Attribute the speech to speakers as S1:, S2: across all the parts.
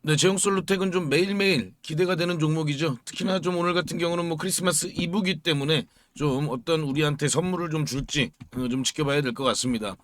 S1: 네, 제형솔루텍은 좀 매일매일 기대가 되는 종목이죠. 특히나 좀 오늘 같은 경우는 뭐 크리스마스 이브기 때문에 좀 어떤 우리한테 선물을 좀 줄지 좀 지켜봐야 될 것 같습니다.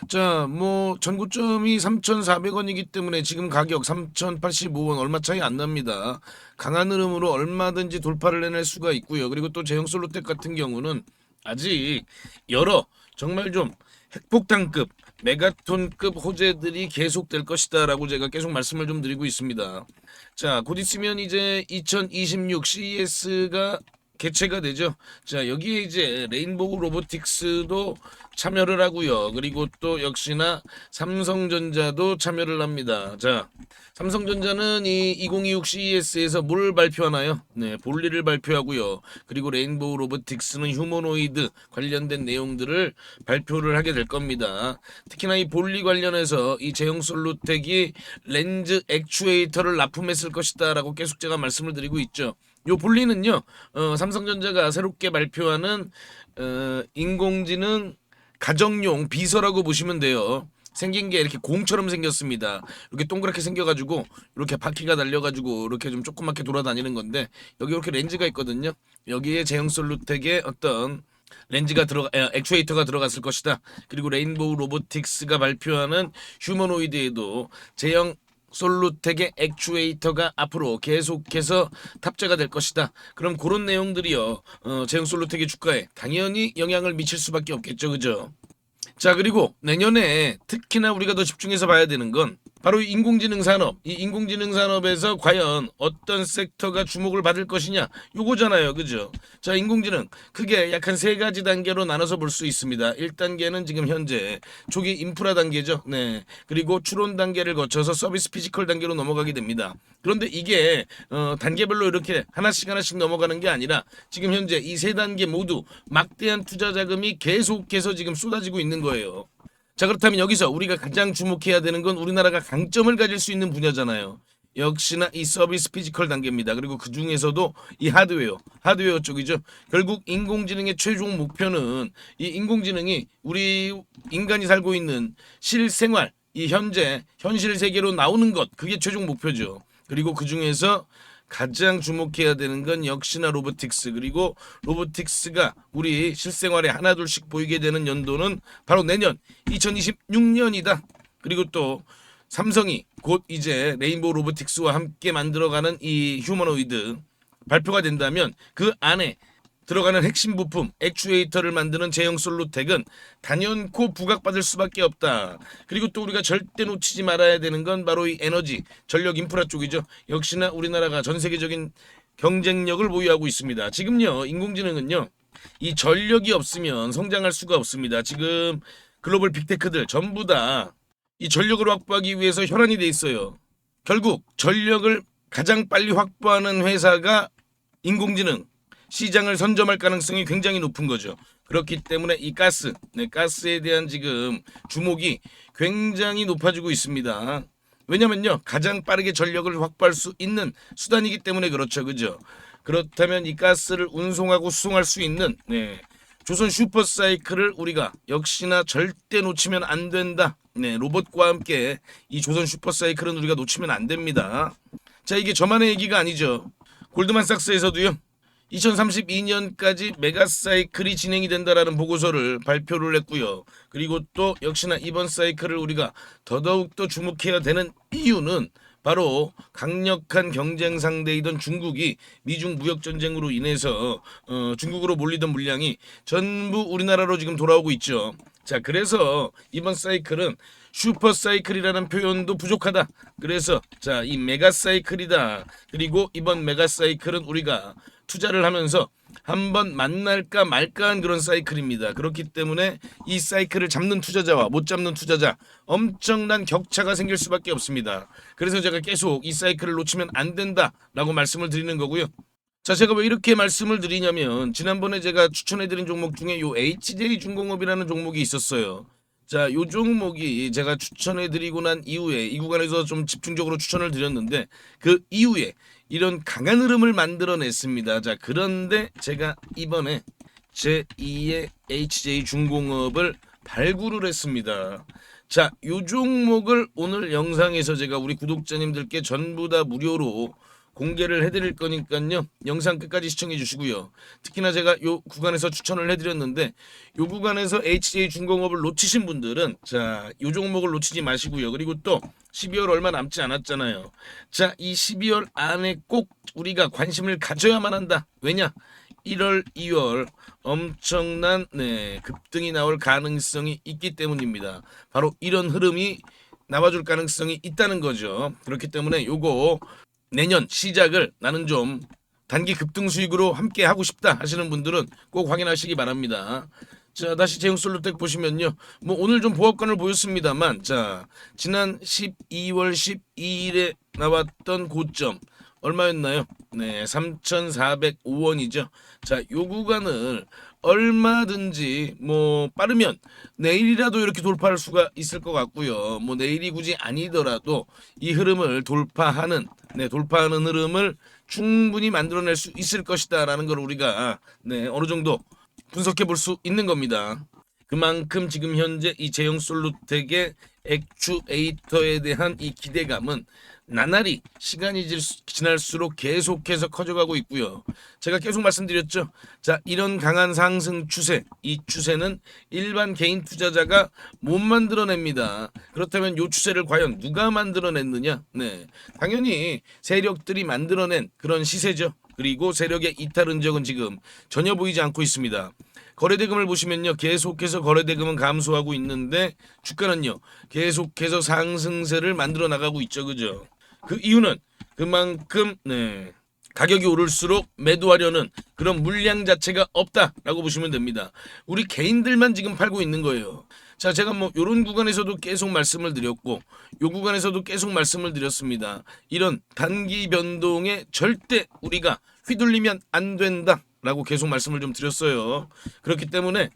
S1: 자, 뭐 전고점이 3,400원이기 때문에 지금 가격 3,085원 얼마 차이 안 납니다. 강한 흐름으로 얼마든지 돌파를 해낼 수가 있고요. 그리고 또 제형솔루텍 같은 경우는 아직 여러 정말 좀 핵폭탄급 메가톤급 호재들이 계속될 것이다라고 제가 계속 말씀을 좀 드리고 있습니다. 자, 곧 있으면 이제 2026 CES가 개최가 되죠. 자, 여기에 이제 레인보우 로보틱스도 참여를 하고요. 그리고 또 역시나 삼성전자도 참여를 합니다. 자, 삼성전자는 이 2026 CES에서 뭘 발표하나요? 네, 볼리를 발표하고요. 그리고 레인보우 로보틱스는 휴머노이드 관련된 내용들을 발표를 하게 될 겁니다. 특히나 이 볼리 관련해서 이 제형솔루텍이 렌즈 액추에이터를 납품했을 것이다라고 계속 제가 말씀을 드리고 있죠. 요 볼리는요, 삼성전자가 새롭게 발표하는 인공지능 가정용 비서라고 보시면 돼요. 생긴 게 이렇게 공처럼 생겼습니다. 이렇게 동그랗게 생겨가지고 이렇게 바퀴가 달려가지고 이렇게 좀 조그맣게 돌아다니는 건데 여기 이렇게 렌즈가 있거든요. 여기에 제형솔루텍의 어떤 렌즈가 액추에이터가 들어갔을 것이다. 그리고 레인보우 로보틱스가 발표하는 휴머노이드에도 제형 솔루텍의 액추에이터가 앞으로 계속해서 탑재가 될 것이다. 그럼 그런 내용들이요. 제형 솔루텍의 주가에 당연히 영향을 미칠 수밖에 없겠죠. 그죠? 자, 그리고 내년에 특히나 우리가 더 집중해서 봐야 되는 건 바로 인공지능 산업. 이 인공지능 산업에서 과연 어떤 섹터가 주목을 받을 것이냐 요거잖아요. 그죠? 자, 인공지능 크게 약 한 세 가지 단계로 나눠서 볼 수 있습니다. 1단계는 지금 현재 초기 인프라 단계죠. 네. 그리고 추론 단계를 거쳐서 서비스 피지컬 단계로 넘어가게 됩니다. 그런데 이게 단계별로 이렇게 하나씩 넘어가는 게 아니라 지금 현재 이 세 단계 모두 막대한 투자 자금이 계속해서 지금 쏟아지고 있는 거예요. 자, 그렇다면 여기서 우리가 가장 주목해야 되는 건 우리나라가 강점을 가질 수 있는 분야잖아요. 역시나 이 서비스 피지컬 단계입니다. 그리고 그 중에서도 이 하드웨어 쪽이죠. 결국 인공지능의 최종 목표는 이 인공지능이 우리 인간이 살고 있는 실생활, 이 현실 세계로 나오는 것, 그게 최종 목표죠. 그리고 그 중에서 가장 주목해야 되는 건 역시나 로보틱스. 그리고 로보틱스가 우리 실생활에 하나둘씩 보이게 되는 연도는 바로 내년 2026년이다. 그리고 또 삼성이 곧 이제 레인보우 로보틱스와 함께 만들어가는 이 휴머노이드 발표가 된다면 그 안에 들어가는 핵심 부품 액추에이터를 만드는 제형 솔루텍은 단연코 부각받을 수밖에 없다. 그리고 또 우리가 절대 놓치지 말아야 되는 건 바로 이 에너지 전력 인프라 쪽이죠. 역시나 우리나라가 전 세계적인 경쟁력을 보유하고 있습니다. 지금요 인공지능은요 이 전력이 없으면 성장할 수가 없습니다. 지금 글로벌 빅테크들 전부 다 이 전력을 확보하기 위해서 혈안이 돼 있어요. 결국 전력을 가장 빨리 확보하는 회사가 인공지능 시장을 선점할 가능성이 굉장히 높은 거죠. 그렇기 때문에 이 가스에 대한 지금 주목이 굉장히 높아지고 있습니다. 왜냐면요, 가장 빠르게 전력을 확보할 수 있는 수단이기 때문에 그렇죠, 그죠? 그렇다면 이 가스를 운송하고 수송할 수 있는 조선 슈퍼사이클을 우리가 역시나 절대 놓치면 안 된다. 네, 로봇과 함께 이 조선 슈퍼사이클은 우리가 놓치면 안 됩니다. 자, 이게 저만의 얘기가 아니죠. 골드만삭스에서도요. 2032년까지 메가사이클이 진행이 된다라는 보고서를 발표를 했고요. 그리고 또 역시나 이번 사이클을 우리가 더더욱더 주목해야 되는 이유는 바로 강력한 경쟁 상대이던 중국이 미중 무역 전쟁으로 인해서 중국으로 몰리던 물량이 전부 우리나라로 지금 돌아오고 있죠. 자, 그래서 이번 사이클은 슈퍼 사이클이라는 표현도 부족하다. 그래서 자, 이 메가 사이클이다. 그리고 이번 메가 사이클은 우리가 투자를 하면서 한번 만날까 말까한 그런 사이클입니다. 그렇기 때문에 이 사이클을 잡는 투자자와 못 잡는 투자자 엄청난 격차가 생길 수밖에 없습니다. 그래서 제가 계속 이 사이클을 놓치면 안 된다라고 말씀을 드리는 거고요. 자, 제가 왜 이렇게 말씀을 드리냐면 지난번에 제가 추천해드린 종목 중에 요 HJ중공업이라는 종목이 있었어요. 자, 요 종목이 제가 추천해드리고 난 이후에 이 구간에서 좀 집중적으로 추천을 드렸는데 그 이후에 이런 강한 흐름을 만들어냈습니다. 자, 그런데 제가 이번에 제2의 HJ중공업을 발굴을 했습니다. 자, 요 종목을 오늘 영상에서 제가 우리 구독자님들께 전부 다 무료로 공개를 해드릴 거니까요. 영상 끝까지 시청해 주시고요. 특히나 제가 요 구간에서 추천을 해드렸는데 요 구간에서 HJ중공업을 놓치신 분들은 자, 요 종목을 놓치지 마시고요. 그리고 또 12월 얼마 남지 않았잖아요. 자, 이 12월 안에 꼭 우리가 관심을 가져야만 한다. 왜냐? 1월, 2월 엄청난 급등이 나올 가능성이 있기 때문입니다. 바로 이런 흐름이 나와줄 가능성이 있다는 거죠. 그렇기 때문에 요거 내년 시작을 나는 좀 단기 급등 수익으로 함께 하고 싶다 하시는 분들은 꼭 확인하시기 바랍니다. 자, 다시 제형솔루텍 보시면요. 뭐 오늘 좀 보합권을 보였습니다만 자, 지난 12월 12일에 나왔던 고점 얼마였나요? 네, 3,405원이죠. 자, 요 구간을 얼마든지 뭐 빠르면 내일이라도 이렇게 돌파할 수가 있을 것 같고요. 뭐 내일이 굳이 아니더라도 이 흐름을 돌파하는 흐름을 충분히 만들어낼 수 있을 것이다라는 걸 우리가 어느 정도 분석해 볼 수 있는 겁니다. 그만큼 지금 현재 이 제형솔루텍의 액추에이터에 대한 이 기대감은 나날이 시간이 지날수록 계속해서 커져가고 있고요. 제가 계속 말씀드렸죠. 자, 이런 강한 상승 추세, 이 추세는 일반 개인 투자자가 못 만들어냅니다. 그렇다면 이 추세를 과연 누가 만들어냈느냐? 네, 당연히 세력들이 만들어낸 그런 시세죠. 그리고 세력의 이탈 흔적은 지금 전혀 보이지 않고 있습니다. 거래대금을 보시면요. 계속해서 거래대금은 감소하고 있는데 주가는요. 계속해서 상승세를 만들어 나가고 있죠. 그죠? 그 이유는 그만큼 가격이 오를수록 매도하려는 그런 물량 자체가 없다라고 보시면 됩니다. 우리 개인들만 지금 팔고 있는 거예요. 자, 제가 뭐 요런 구간에서도 계속 말씀을 드렸고 요 구간에서도 계속 말씀을 드렸습니다. 이런 단기 변동에 절대 우리가 휘둘리면 안 된다. 라고 계속 말씀을 좀 드렸어요. 그렇기 때문에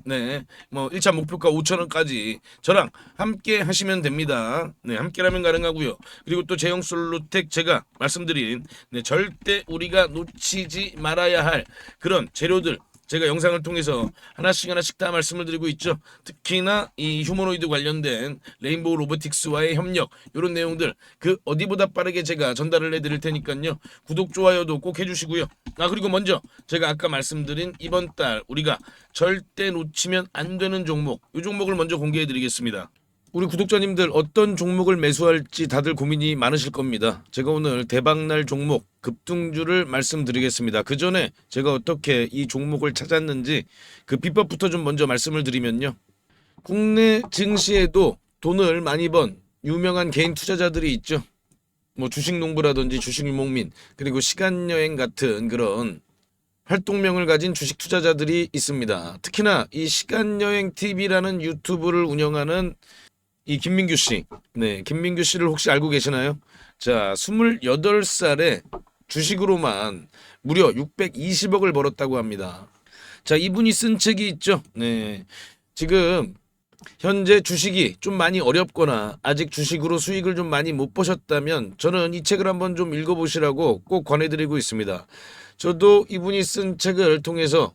S1: 뭐 1차 목표가 5,000원까지 저랑 함께 하시면 됩니다. 함께라면 가능하고요. 그리고 또 제형솔루텍 제가 말씀드린 절대 우리가 놓치지 말아야 할 그런 재료들 제가 영상을 통해서 하나씩 다 말씀을 드리고 있죠. 특히나 이 휴머노이드 관련된 레인보우 로보틱스와의 협력 이런 내용들 그 어디보다 빠르게 제가 전달을 해드릴 테니까요. 구독 좋아요도 꼭 해주시고요. 그리고 먼저 제가 아까 말씀드린 이번 달 우리가 절대 놓치면 안 되는 종목 이 종목을 먼저 공개해드리겠습니다. 우리 구독자님들 어떤 종목을 매수할지 다들 고민이 많으실 겁니다. 제가 오늘 대박날 종목 급등주를 말씀드리겠습니다. 그 전에 제가 어떻게 이 종목을 찾았는지 그 비법부터 좀 먼저 말씀을 드리면요. 국내 증시에도 돈을 많이 번 유명한 개인 투자자들이 있죠. 뭐 주식농부라든지 주식유목민 그리고 시간여행 같은 그런 활동명을 가진 주식 투자자들이 있습니다. 특히나 이 시간여행TV라는 유튜브를 운영하는 이 김민규 씨. 김민규 씨를 혹시 알고 계시나요? 자, 28살에 주식으로만 무려 620억을 벌었다고 합니다. 자, 이분이 쓴 책이 있죠. 지금 현재 주식이 좀 많이 어렵거나 아직 주식으로 수익을 좀 많이 못 보셨다면 저는 이 책을 한번 좀 읽어보시라고 꼭 권해드리고 있습니다. 저도 이분이 쓴 책을 통해서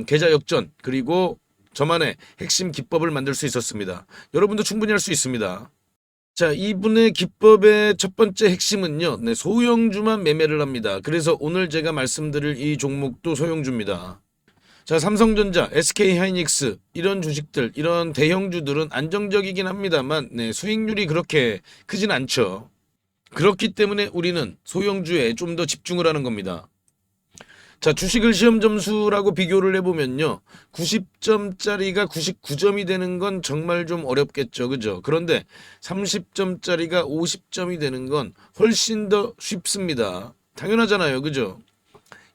S1: 계좌 역전 그리고 저만의 핵심 기법을 만들 수 있었습니다. 여러분도 충분히 할 수 있습니다. 자, 이분의 기법의 첫 번째 핵심은요. 소형주만 매매를 합니다. 그래서 오늘 제가 말씀드릴 이 종목도 소형주입니다. 자, 삼성전자, SK하이닉스 이런 주식들, 이런 대형주들은 안정적이긴 합니다만 수익률이 그렇게 크진 않죠. 그렇기 때문에 우리는 소형주에 좀 더 집중을 하는 겁니다. 자, 주식을 시험 점수라고 비교를 해보면요. 90점짜리가 99점이 되는 건 정말 좀 어렵겠죠. 그죠? 그런데 30점짜리가 50점이 되는 건 훨씬 더 쉽습니다. 당연하잖아요. 그죠?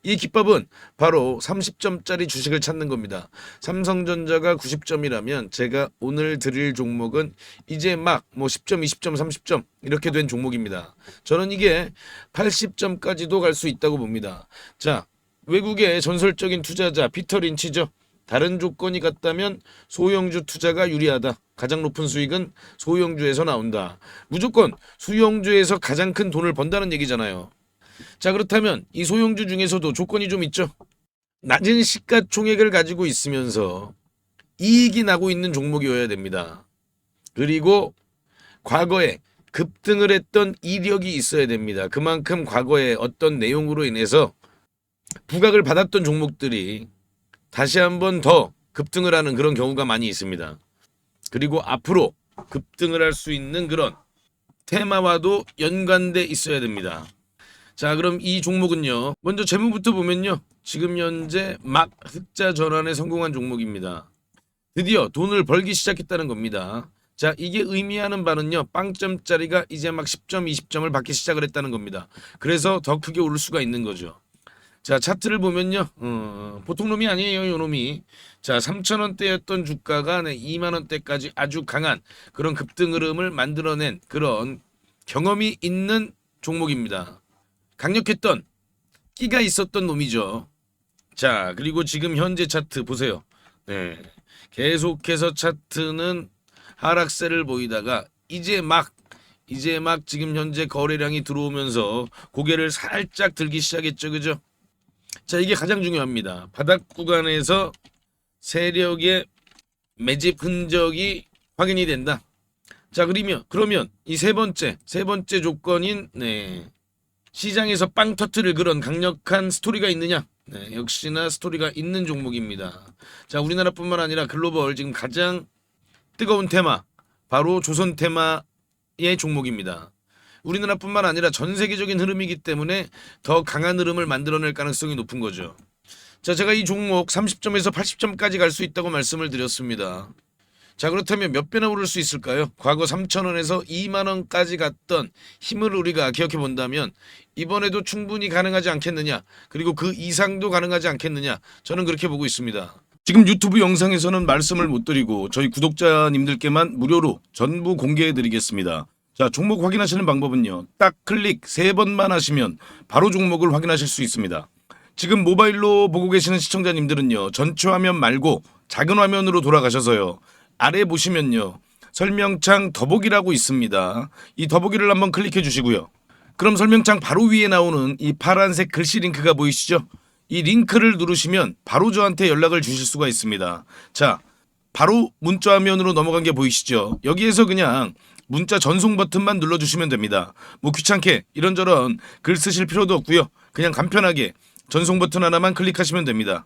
S1: 이 기법은 바로 30점짜리 주식을 찾는 겁니다. 삼성전자가 90점이라면 제가 오늘 드릴 종목은 이제 막 뭐 10점, 20점, 30점 이렇게 된 종목입니다. 저는 이게 80점까지도 갈 수 있다고 봅니다. 자, 외국의 전설적인 투자자 피터 린치죠. 다른 조건이 같다면 소형주 투자가 유리하다. 가장 높은 수익은 소형주에서 나온다. 무조건 소형주에서 가장 큰 돈을 번다는 얘기잖아요. 자, 그렇다면 이 소형주 중에서도 조건이 좀 있죠. 낮은 시가총액을 가지고 있으면서 이익이 나고 있는 종목이어야 됩니다. 그리고 과거에 급등을 했던 이력이 있어야 됩니다. 그만큼 과거에 어떤 내용으로 인해서 부각을 받았던 종목들이 다시 한번 더 급등을 하는 그런 경우가 많이 있습니다. 그리고 앞으로 급등을 할 수 있는 그런 테마와도 연관돼 있어야 됩니다. 자, 그럼 이 종목은요. 먼저 재무부터 보면요. 지금 현재 막 흑자 전환에 성공한 종목입니다. 드디어 돈을 벌기 시작했다는 겁니다. 자, 이게 의미하는 바는요. 빵점짜리가 이제 막 10점, 20점을 받기 시작을 했다는 겁니다. 그래서 더 크게 오를 수가 있는 거죠. 자, 차트를 보면요. 보통 놈이 아니에요, 요 놈이. 자, 3,000원대였던 주가가 2만원대까지 아주 강한 그런 급등 흐름을 만들어낸 그런 경험이 있는 종목입니다. 강력했던 끼가 있었던 놈이죠. 자, 그리고 지금 현재 차트 보세요. 네. 계속해서 차트는 하락세를 보이다가 이제 막 지금 현재 거래량이 들어오면서 고개를 살짝 들기 시작했죠. 그죠? 자, 이게 가장 중요합니다. 바닥 구간에서 세력의 매집 흔적이 확인이 된다. 자, 그러면 이 세 번째 조건인 시장에서 빵 터트릴 그런 강력한 스토리가 있느냐? 네, 역시나 스토리가 있는 종목입니다. 자, 우리나라뿐만 아니라 글로벌 지금 가장 뜨거운 테마 바로 조선 테마의 종목입니다. 우리나라뿐만 아니라 전 세계적인 흐름이기 때문에 더 강한 흐름을 만들어낼 가능성이 높은 거죠. 자, 제가 이 종목 30점에서 80점까지 갈 수 있다고 말씀을 드렸습니다. 자, 그렇다면 몇 배나 오를 수 있을까요? 과거 3,000원에서 2만원까지 갔던 힘을 우리가 기억해 본다면 이번에도 충분히 가능하지 않겠느냐, 그리고 그 이상도 가능하지 않겠느냐, 저는 그렇게 보고 있습니다. 지금 유튜브 영상에서는 말씀을 못 드리고 저희 구독자님들께만 무료로 전부 공개해 드리겠습니다. 자, 종목 확인하시는 방법은요. 딱 클릭 3번만 하시면 바로 종목을 확인하실 수 있습니다. 지금 모바일로 보고 계시는 시청자님들은요. 전체 화면 말고 작은 화면으로 돌아가셔서요. 아래 보시면요. 설명창 더보기라고 있습니다. 이 더보기를 한번 클릭해 주시고요. 그럼 설명창 바로 위에 나오는 이 파란색 글씨 링크가 보이시죠? 이 링크를 누르시면 바로 저한테 연락을 주실 수가 있습니다. 자, 바로 문자 화면으로 넘어간 게 보이시죠? 여기에서 그냥 문자 전송 버튼만 눌러주시면 됩니다. 뭐 귀찮게 이런저런 글 쓰실 필요도 없고요. 그냥 간편하게 전송 버튼 하나만 클릭하시면 됩니다.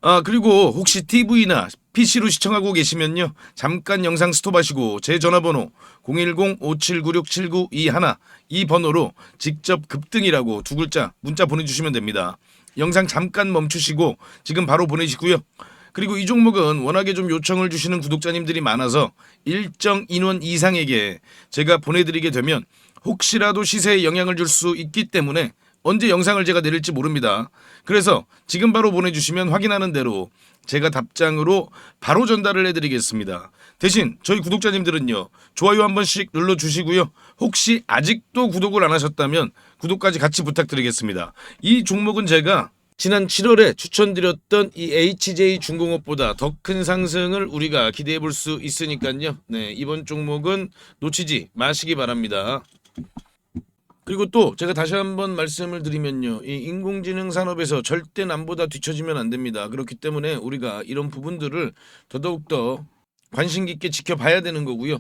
S1: 아, 그리고 혹시 TV나 PC로 시청하고 계시면요. 잠깐 영상 스톱하시고 제 전화번호 010-5796-7921 이 번호로 직접 급등이라고 2글자 문자 보내주시면 됩니다. 영상 잠깐 멈추시고 지금 바로 보내시고요. 그리고 이 종목은 워낙에 좀 요청을 주시는 구독자님들이 많아서 일정 인원 이상에게 제가 보내드리게 되면 혹시라도 시세에 영향을 줄 수 있기 때문에 언제 영상을 제가 내릴지 모릅니다. 그래서 지금 바로 보내주시면 확인하는 대로 제가 답장으로 바로 전달을 해드리겠습니다. 대신 저희 구독자님들은요. 좋아요 한 번씩 눌러주시고요. 혹시 아직도 구독을 안 하셨다면 구독까지 같이 부탁드리겠습니다. 이 종목은 제가 지난 7월에 추천드렸던 이 HJ중공업보다 더 큰 상승을 우리가 기대해 볼 수 있으니까요. 네, 이번 종목은 놓치지 마시기 바랍니다. 그리고 또 제가 다시 한번 말씀을 드리면요. 이 인공지능 산업에서 절대 남보다 뒤처지면 안 됩니다. 그렇기 때문에 우리가 이런 부분들을 더더욱더 관심 깊게 지켜봐야 되는 거고요.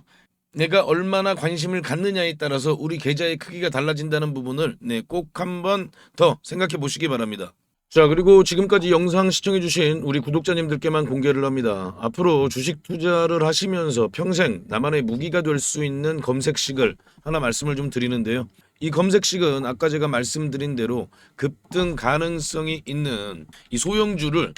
S1: 내가 얼마나 관심을 갖느냐에 따라서 우리 계좌의 크기가 달라진다는 부분을 꼭 한번 더 생각해 보시기 바랍니다. 자, 그리고 지금까지 영상 시청해주신 우리 구독자님들께만 공개를 합니다. 앞으로 주식 투자를 하시면서 평생 나만의 무기가 될 수 있는 검색식을 하나 말씀을 좀 드리는데요. 이 검색식은 아까 제가 말씀드린 대로 급등 가능성이 있는 이 소형주를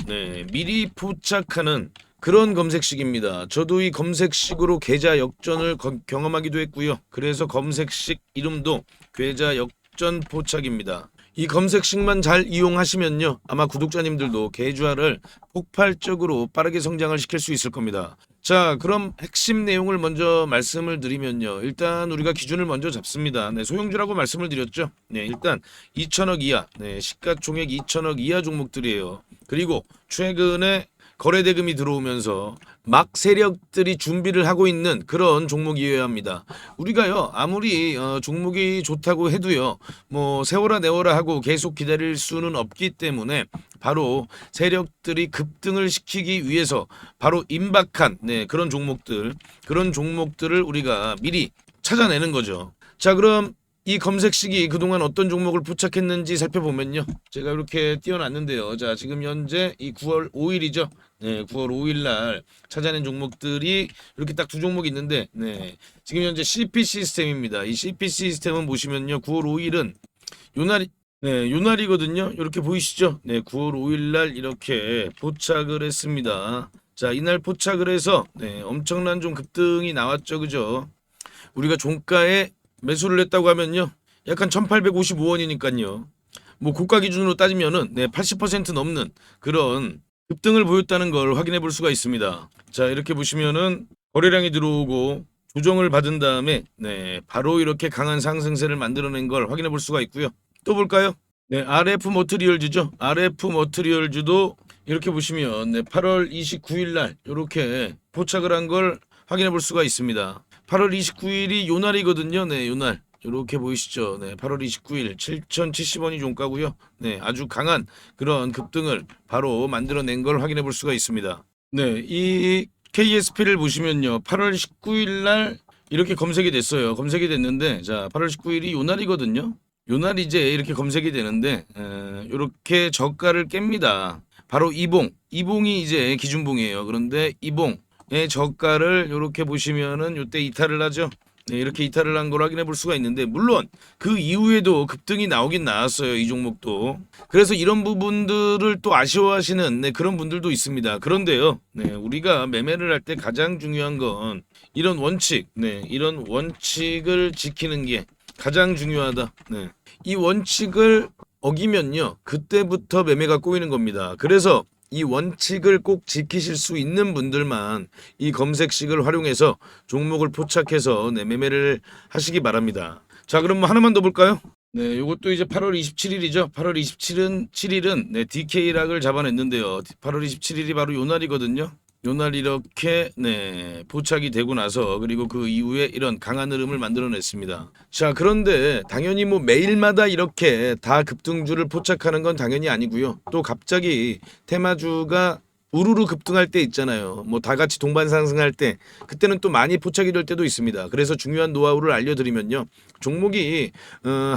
S1: 미리 포착하는 그런 검색식입니다. 저도 이 검색식으로 계좌 역전을 경험하기도 했고요. 그래서 검색식 이름도 계좌 역전 포착입니다. 이 검색식만 잘 이용하시면요. 아마 구독자님들도 계좌를 폭발적으로 빠르게 성장을 시킬 수 있을 겁니다. 자, 그럼 핵심 내용을 먼저 말씀을 드리면요. 일단 우리가 기준을 먼저 잡습니다. 소형주라고 말씀을 드렸죠. 일단 2천억 이하, 시가총액 2천억 이하 종목들이에요. 그리고 최근에 거래대금이 들어오면서 막 세력들이 준비를 하고 있는 그런 종목이어야 합니다. 우리가요 아무리 종목이 좋다고 해도요 뭐 세워라 내워라 하고 계속 기다릴 수는 없기 때문에 바로 세력들이 급등을 시키기 위해서 바로 임박한 그런 종목들을 우리가 미리 찾아내는 거죠. 자, 그럼 이 검색식이 그동안 어떤 종목을 포착했는지 살펴보면요. 제가 이렇게 띄워놨는데요. 자, 지금 현재 이 9월 5일이죠. 네, 9월 5일 날 찾아낸 종목들이 이렇게 딱 두 종목이 있는데, 네, 지금 현재 CP 시스템입니다. 이 CP 시스템은 보시면요. 9월 5일은 요날이, 네, 요날이거든요. 이렇게 보이시죠? 네, 9월 5일 날 이렇게 포착을 했습니다. 자, 이날 포착을 해서, 네, 엄청난 좀 급등이 나왔죠. 그죠? 우리가 종가에 매수를 했다고 하면요. 약간 1855원이니까요. 뭐 고가 기준으로 따지면은 네, 80% 넘는 그런 급등을 보였다는 걸 확인해 볼 수가 있습니다. 자, 이렇게 보시면은 거래량이 들어오고 조정을 받은 다음에 네, 바로 이렇게 강한 상승세를 만들어낸 걸 확인해 볼 수가 있고요. 또 볼까요? 네, RF 머트리얼즈죠. RF 머트리얼즈도 이렇게 보시면 네, 8월 29일 날 이렇게 포착을 한 걸 확인해 볼 수가 있습니다. 8월 29일이 요날이거든요. 네, 요날. 이렇게 보이시죠? 네, 8월 29일 7,070원이 종가고요. 네, 아주 강한 그런 급등을 바로 만들어낸 걸 확인해 볼 수가 있습니다. 네, 이 KSP를 보시면요. 8월 19일 날 이렇게 검색이 됐어요. 검색이 됐는데 자, 8월 19일이 요날이거든요. 요날 이제 이렇게 검색이 되는데 이렇게 저가를 깹니다. 바로 이봉이 이제 기준봉이에요. 그런데 이봉의 저가를 이렇게 보시면은 이때 이탈을 하죠. 네, 이렇게 이탈을 한 걸 확인해 볼 수가 있는데 물론 그 이후에도 급등이 나오긴 나왔어요. 이 종목도. 그래서 이런 부분들을 또 아쉬워하시는 네, 그런 분들도 있습니다. 그런데요. 네, 우리가 매매를 할 때 가장 중요한 건 이런 원칙, 네, 이런 원칙을 지키는 게 가장 중요하다. 네. 이 원칙을 어기면요. 그때부터 매매가 꼬이는 겁니다. 그래서 이 원칙을 꼭 지키실 수 있는 분들만 이 검색식을 활용해서 종목을 포착해서 네, 매매를 하시기 바랍니다. 자, 그럼 뭐 하나만 더 볼까요? 네, 요것도 이제 8월 27일이죠. 8월 27일은 네, DK락을 잡아냈는데요. 8월 27일이 바로 요 날이거든요. 요날 이렇게 네, 포착이 되고 나서 그리고 그 이후에 이런 강한 흐름을 만들어냈습니다. 자, 그런데 당연히 뭐 매일마다 이렇게 다 급등주를 포착하는 건 당연히 아니고요. 또 갑자기 테마주가 우르르 급등할 때 있잖아요. 뭐 다 같이 동반 상승할 때 그때는 또 많이 포착이 될 때도 있습니다. 그래서 중요한 노하우를 알려드리면요. 종목이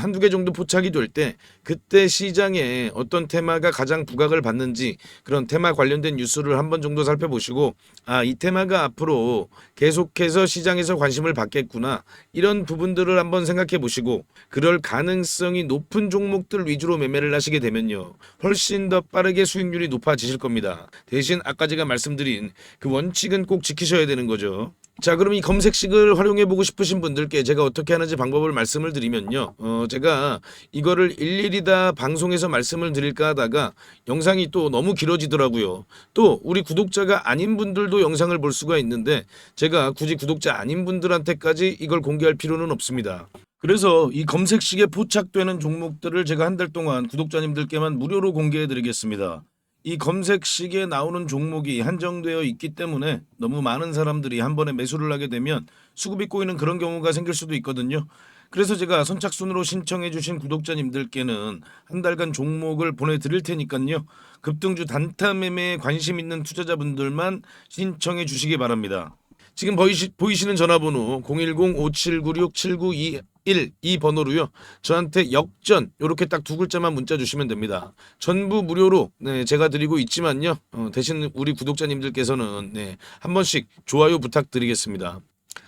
S1: 한두 개 정도 포착이 될 때 그때 시장에 어떤 테마가 가장 부각을 받는지 그런 테마 관련된 뉴스를 한 번 정도 살펴보시고 아, 이 테마가 앞으로 계속해서 시장에서 관심을 받겠구나 이런 부분들을 한번 생각해 보시고 그럴 가능성이 높은 종목들 위주로 매매를 하시게 되면요. 훨씬 더 빠르게 수익률이 높아지실 겁니다. 대신 아까 제가 말씀드린 그 원칙은 꼭 지키셔야 되는 거죠. 자, 그럼 이 검색식을 활용해 보고 싶으신 분들께 제가 어떻게 하는지 방법을 말씀을 드리면요. 제가 이거를 일일이 다 방송에서 말씀을 드릴까 하다가 영상이 또 너무 길어지더라고요. 또 우리 구독자가 아닌 분들도 영상을 볼 수가 있는데 제가 굳이 구독자 아닌 분들한테까지 이걸 공개할 필요는 없습니다. 그래서 이 검색식에 포착되는 종목들을 제가 한 달 동안 구독자님들께만 무료로 공개해 드리겠습니다. 이 검색식에 나오는 종목이 한정되어 있기 때문에 너무 많은 사람들이 한 번에 매수를 하게 되면 수급이 꼬이는 그런 경우가 생길 수도 있거든요. 그래서 제가 선착순으로 신청해 주신 구독자님들께는 한 달간 종목을 보내드릴 테니까요. 급등주 단타 매매에 관심 있는 투자자분들만 신청해 주시기 바랍니다. 지금 보이시는 전화번호 010-5796-7921 이 번호로요. 저한테 역전 이렇게 딱 두 글자만 문자 주시면 됩니다. 전부 무료로 네, 제가 드리고 있지만요. 대신 우리 구독자님들께서는 네, 한 번씩 좋아요 부탁드리겠습니다.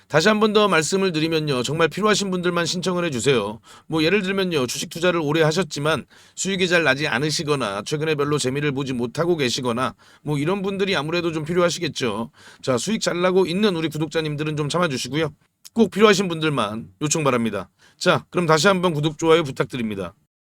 S1: 다시 한 번 더 말씀을 드리면요. 정말 필요하신 분들만 신청을 해주세요. 뭐 예를 들면요. 주식 투자를 오래 하셨지만 수익이 잘 나지 않으시거나 최근에 별로 재미를 보지 못하고 계시거나 뭐 이런 분들이 아무래도 좀 필요하시겠죠. 자, 수익 잘 나고 있는 우리 구독자님들은 좀 참아주시고요. 꼭 필요하신 분들만 요청 바랍니다. 자, 그럼 다시 한번 구독, 좋아요 부탁드립니다.